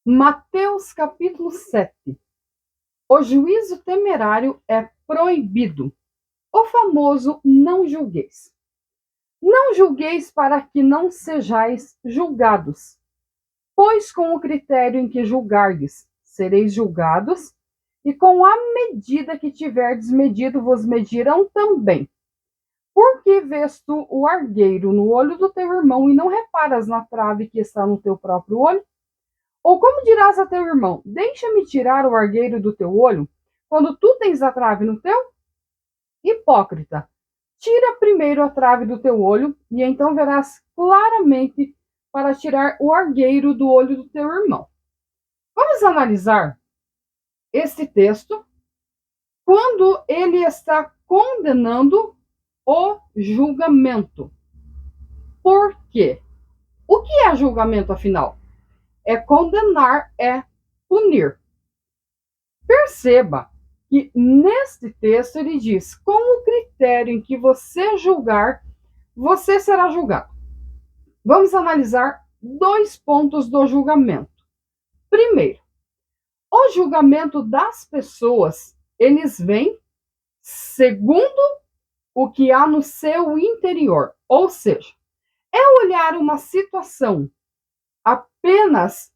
Mateus capítulo 7. O juízo temerário é proibido. O famoso não julgueis. Não julgueis para que não sejais julgados, pois com o critério em que julgardes, sereis julgados, e com a medida que tiverdes medido, vos medirão também. Por que vês tu o argueiro no olho do teu irmão e não reparas na trave que está no teu próprio olho? Ou como dirás a teu irmão, deixa-me tirar o argueiro do teu olho, quando tu tens a trave no teu? Hipócrita, tira primeiro a trave do teu olho, e então verás claramente para tirar o argueiro do olho do teu irmão. Vamos analisar este texto quando ele está condenando o julgamento. Por quê? O que é julgamento, afinal? É condenar, é punir. Perceba que neste texto ele diz: com o critério em que você julgar, você será julgado. Vamos analisar dois pontos do julgamento. Primeiro, o julgamento das pessoas, eles vêm segundo o que há no seu interior. Ou seja, é olhar uma situação apenas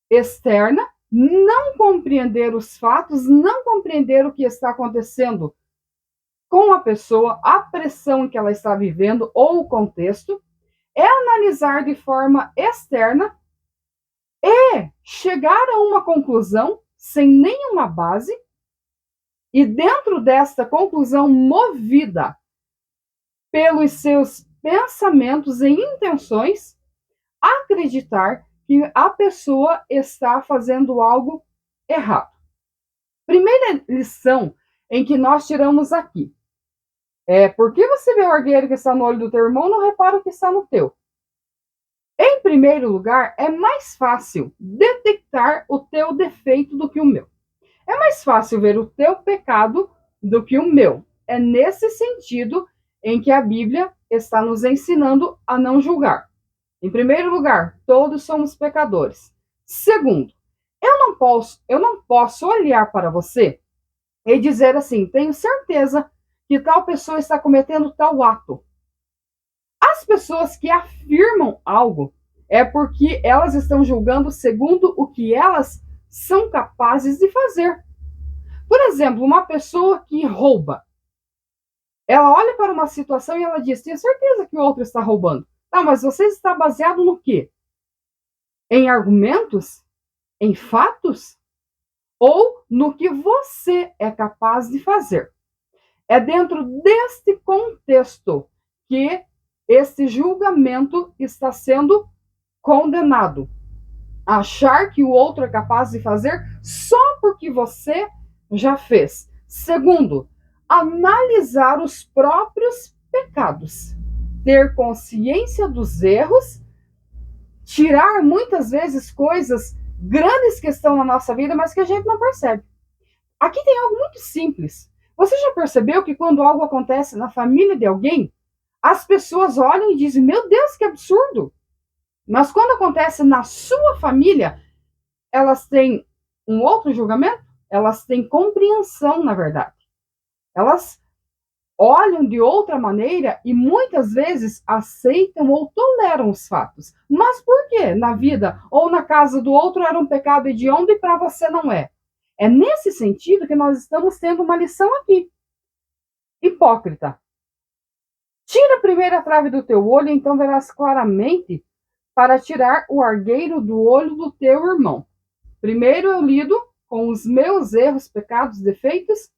externa, não compreender os fatos, não compreender o que está acontecendo com a pessoa, a pressão que ela está vivendo ou o contexto, é analisar de forma externa e chegar a uma conclusão sem nenhuma base, e dentro desta conclusão, movida pelos seus pensamentos e intenções, acreditar que a pessoa está fazendo algo errado. Primeira lição em que nós tiramos aqui é: por que você vê o argueiro que está no olho do teu irmão, não repara o que está no teu? Em primeiro lugar, é mais fácil detectar o teu defeito do que o meu. É mais fácil ver o teu pecado do que o meu. É nesse sentido em que a Bíblia está nos ensinando a não julgar. Em primeiro lugar, todos somos pecadores. Segundo, eu não posso olhar para você e dizer assim: tenho certeza que tal pessoa está cometendo tal ato. As pessoas que afirmam algo é porque elas estão julgando segundo o que elas são capazes de fazer. Por exemplo, uma pessoa que rouba, ela olha para uma situação e ela diz: tenho certeza que o outro está roubando. Tá, mas você está baseado no quê? Em argumentos? Em fatos? Ou no que você é capaz de fazer? É dentro deste contexto que esse julgamento está sendo condenado. Achar que o outro é capaz de fazer só porque você já fez. Segundo, analisar os próprios pecados, ter consciência dos erros, tirar muitas vezes coisas grandes que estão na nossa vida, mas que a gente não percebe. Aqui tem algo muito simples. Você já percebeu que quando algo acontece na família de alguém, as pessoas olham e dizem: meu Deus, que absurdo! Mas quando acontece na sua família, elas têm um outro julgamento? Elas têm compreensão, na verdade. Elas olham de outra maneira e muitas vezes aceitam ou toleram os fatos. Mas por que na vida ou na casa do outro era um pecado hediondo e para você não é? É nesse sentido que nós estamos tendo uma lição aqui. Hipócrita, tira primeiro a trave do teu olho, então verás claramente para tirar o argueiro do olho do teu irmão. Primeiro eu lido com os meus erros, pecados, defeitos,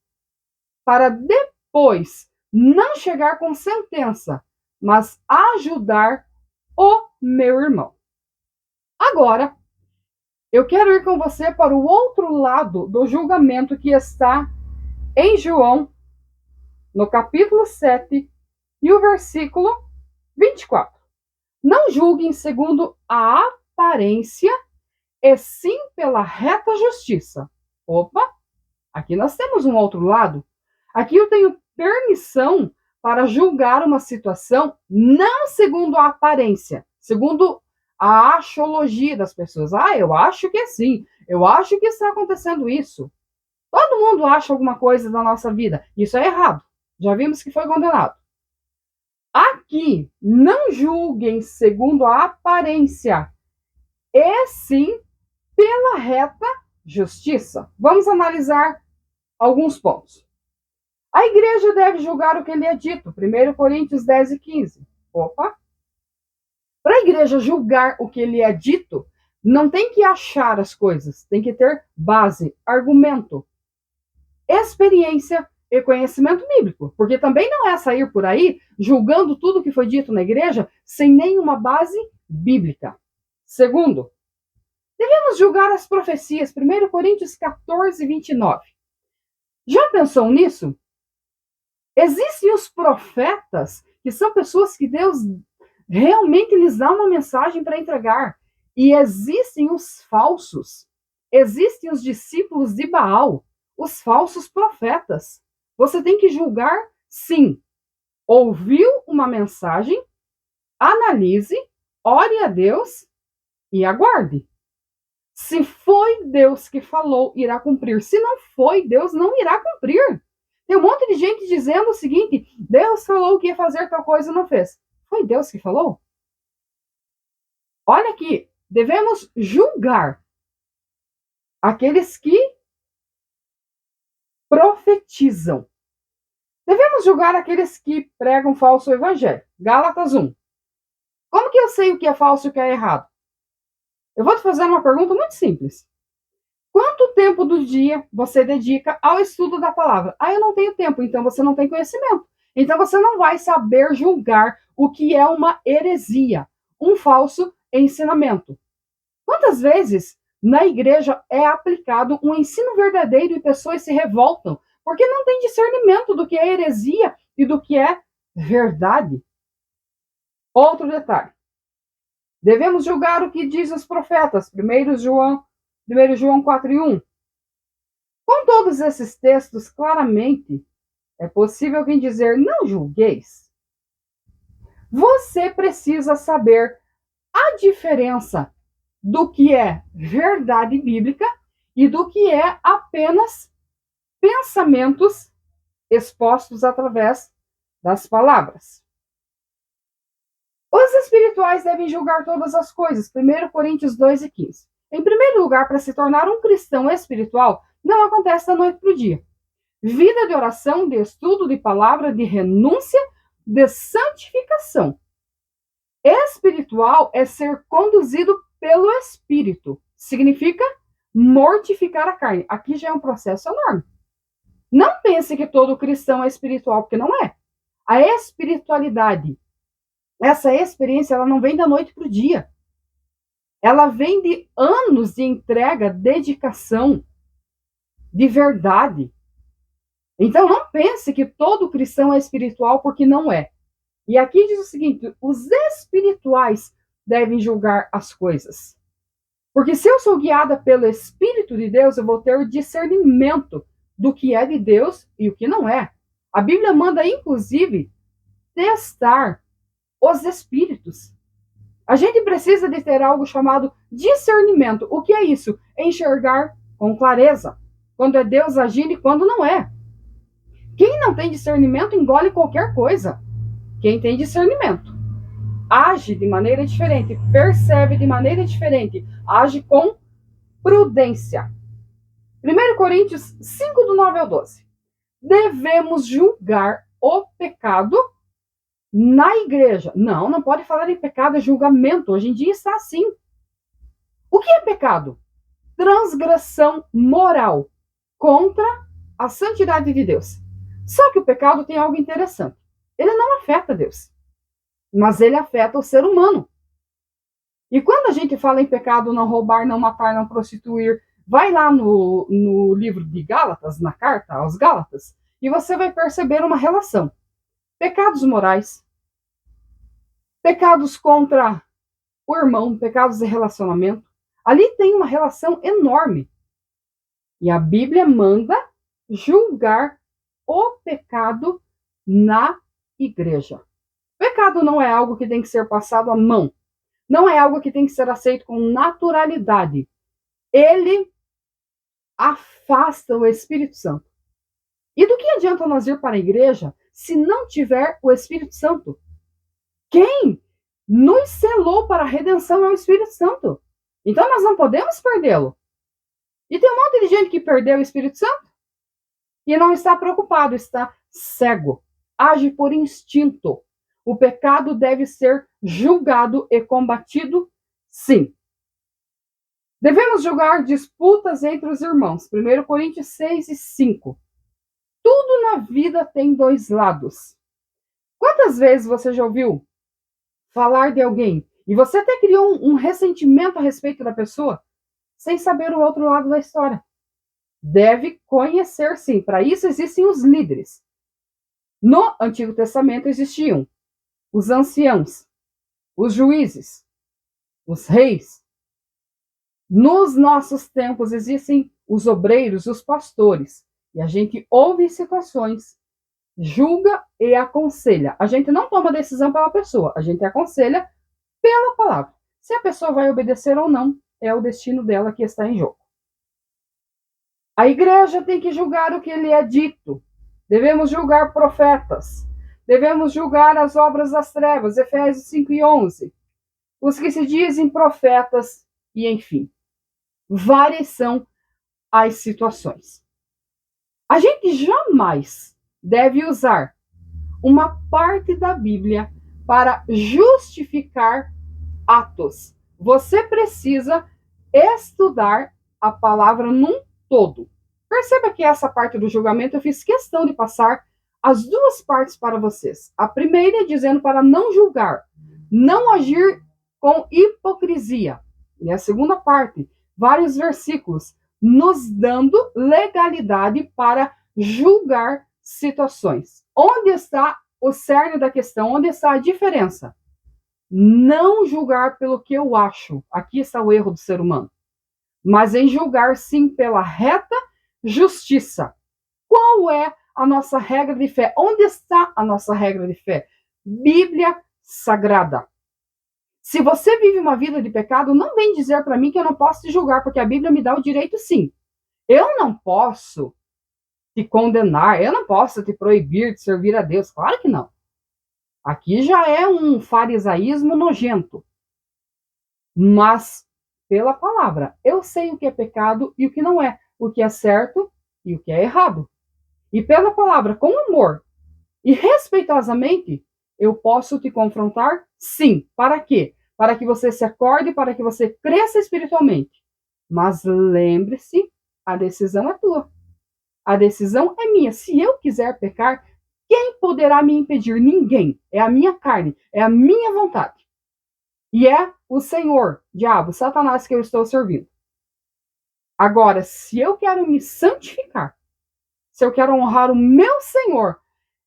para depois não chegar com sentença, mas ajudar o meu irmão. Agora, eu quero ir com você para o outro lado do julgamento que está em João, no capítulo 7 e o versículo 24. Não julguem segundo a aparência, e sim pela reta justiça. Opa, aqui nós temos um outro lado. Aqui eu tenho permissão para julgar uma situação não segundo a aparência, segundo a achologia das pessoas. Ah, eu acho que é sim, eu acho que está acontecendo isso. Todo mundo acha alguma coisa da nossa vida. Isso é errado. Já vimos que foi condenado. Aqui, não julguem segundo a aparência, e sim pela reta justiça. Vamos analisar alguns pontos. A igreja deve julgar o que lhe é dito. 1 Coríntios 10 e 15. Opa! Para a igreja julgar o que lhe é dito, não tem que achar as coisas, tem que ter base, argumento, experiência e conhecimento bíblico. Porque também não é sair por aí julgando tudo que foi dito na igreja sem nenhuma base bíblica. Segundo, devemos julgar as profecias. 1 Coríntios 14, 29. Já pensou nisso? Existem os profetas, que são pessoas que Deus realmente lhes dá uma mensagem para entregar. E existem os falsos. Existem os discípulos de Baal, os falsos profetas. Você tem que julgar, sim. Ouviu uma mensagem, analise, ore a Deus e aguarde. Se foi Deus que falou, irá cumprir. Se não foi, Deus não irá cumprir. Tem um monte de gente dizendo o seguinte: Deus falou que ia fazer tal coisa e não fez. Foi Deus que falou? Olha aqui, devemos julgar aqueles que profetizam. Devemos julgar aqueles que pregam falso evangelho. Gálatas 1. Como que eu sei o que é falso e o que é errado? Eu vou te fazer uma pergunta muito simples. Quanto tempo do dia você dedica ao estudo da palavra? Ah, eu não tenho tempo, então você não tem conhecimento. Então você não vai saber julgar o que é uma heresia, um falso ensinamento. Quantas vezes na igreja é aplicado um ensino verdadeiro e pessoas se revoltam porque não tem discernimento do que é heresia e do que é verdade? Outro detalhe. Devemos julgar o que diz os profetas. 1 João 4 e 1. Com todos esses textos, claramente, é possível alguém dizer, não julgueis. Você precisa saber a diferença do que é verdade bíblica e do que é apenas pensamentos expostos através das palavras. Os espirituais devem julgar todas as coisas. 1 Coríntios 2 e 15. Em primeiro lugar, para se tornar um cristão espiritual, não acontece da noite para o dia. Vida de oração, de estudo, de palavra, de renúncia, de santificação. Espiritual é ser conduzido pelo Espírito. Significa mortificar a carne. Aqui já é um processo enorme. Não pense que todo cristão é espiritual, porque não é. A espiritualidade, essa experiência, ela não vem da noite para o dia. Ela vem de anos de entrega, dedicação, de verdade. Então não pense que todo cristão é espiritual, porque não é. E aqui diz o seguinte: os espirituais devem julgar as coisas. Porque se eu sou guiada pelo Espírito de Deus, eu vou ter o discernimento do que é de Deus e o que não é. A Bíblia manda, inclusive, testar os espíritos. A gente precisa de ter algo chamado discernimento. O que é isso? Enxergar com clareza. Quando é Deus agindo e quando não é. Quem não tem discernimento engole qualquer coisa. Quem tem discernimento age de maneira diferente, percebe de maneira diferente, age com prudência. 1 Coríntios 5, do 9 ao 12. Devemos julgar o pecado na igreja. Não, não pode falar em pecado, é julgamento. Hoje em dia está assim. O que é pecado? Transgressão moral contra a santidade de Deus. Só que o pecado tem algo interessante. Ele não afeta Deus, mas ele afeta o ser humano. E quando a gente fala em pecado, não roubar, não matar, não prostituir, vai lá no livro de Gálatas, na carta aos Gálatas, e você vai perceber uma relação. Pecados morais, pecados contra o irmão, pecados de relacionamento. Ali tem uma relação enorme. E a Bíblia manda julgar o pecado na igreja. Pecado não é algo que tem que ser passado à mão. Não é algo que tem que ser aceito com naturalidade. Ele afasta o Espírito Santo. E do que adianta nós ir para a igreja se não tiver o Espírito Santo? Quem nos selou para a redenção é o Espírito Santo. Então nós não podemos perdê-lo. E tem um monte de gente que perdeu o Espírito Santo e não está preocupado, está cego, age por instinto. O pecado deve ser julgado e combatido, sim. Devemos julgar disputas entre os irmãos. 1 Coríntios 6 e 5. Tudo na vida tem dois lados. Quantas vezes você já ouviu falar de alguém e você até criou um ressentimento a respeito da pessoa sem saber o outro lado da história? Deve conhecer, sim. Para isso existem os líderes. No Antigo Testamento existiam os anciãos, os juízes, os reis. Nos nossos tempos existem os obreiros, os pastores. E a gente ouve situações, julga e aconselha. A gente não toma decisão pela pessoa, a gente aconselha pela palavra. Se a pessoa vai obedecer ou não, é o destino dela que está em jogo. A igreja tem que julgar o que lhe é dito. Devemos julgar profetas. Devemos julgar as obras das trevas, Efésios 5 e 11. Os que se dizem profetas e, enfim. Várias são as situações. A gente jamais deve usar uma parte da Bíblia para justificar atos. Você precisa estudar a palavra num todo. Perceba que essa parte do julgamento eu fiz questão de passar as duas partes para vocês. A primeira é dizendo para não julgar, não agir com hipocrisia. E a segunda parte, vários versículos, nos dando legalidade para julgar situações. Onde está o cerne da questão? Onde está a diferença? Não julgar pelo que eu acho. Aqui está o erro do ser humano. Mas em julgar, sim, pela reta justiça. Qual é a nossa regra de fé? Onde está a nossa regra de fé? Bíblia Sagrada. Se você vive uma vida de pecado, não vem dizer para mim que eu não posso te julgar, porque a Bíblia me dá o direito, sim. Eu não posso te condenar, eu não posso te proibir de servir a Deus. Claro que não. Aqui já é um farisaísmo nojento. Mas, pela palavra, eu sei o que é pecado e o que não é, o que é certo e o que é errado. E pela palavra, com amor e respeitosamente, eu posso te confrontar, sim. Para quê? Para que você se acorde, para que você cresça espiritualmente. Mas lembre-se, a decisão é tua. A decisão é minha. Se eu quiser pecar, quem poderá me impedir? Ninguém. É a minha carne, é a minha vontade. E é o Senhor, diabo, Satanás, que eu estou servindo. Agora, se eu quero me santificar, se eu quero honrar o meu Senhor,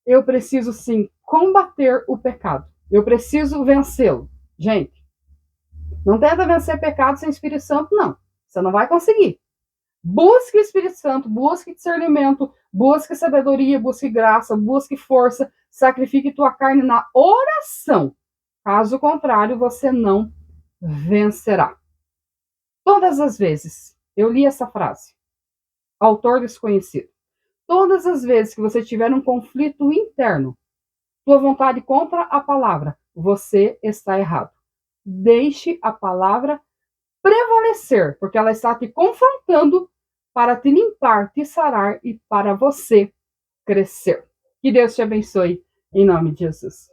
eu preciso sim combater o pecado. Eu preciso vencê-lo. Gente, não tenta vencer pecado sem Espírito Santo, não. Você não vai conseguir. Busque o Espírito Santo, busque discernimento, busque sabedoria, busque graça, busque força, sacrifique tua carne na oração. Caso contrário, você não vencerá. Todas as vezes, eu li essa frase, autor desconhecido. Todas as vezes que você tiver um conflito interno, tua vontade contra a palavra, você está errado. Deixe a palavra prevalecer, porque ela está te confrontando para te limpar, te sarar e para você crescer. Que Deus te abençoe, em nome de Jesus.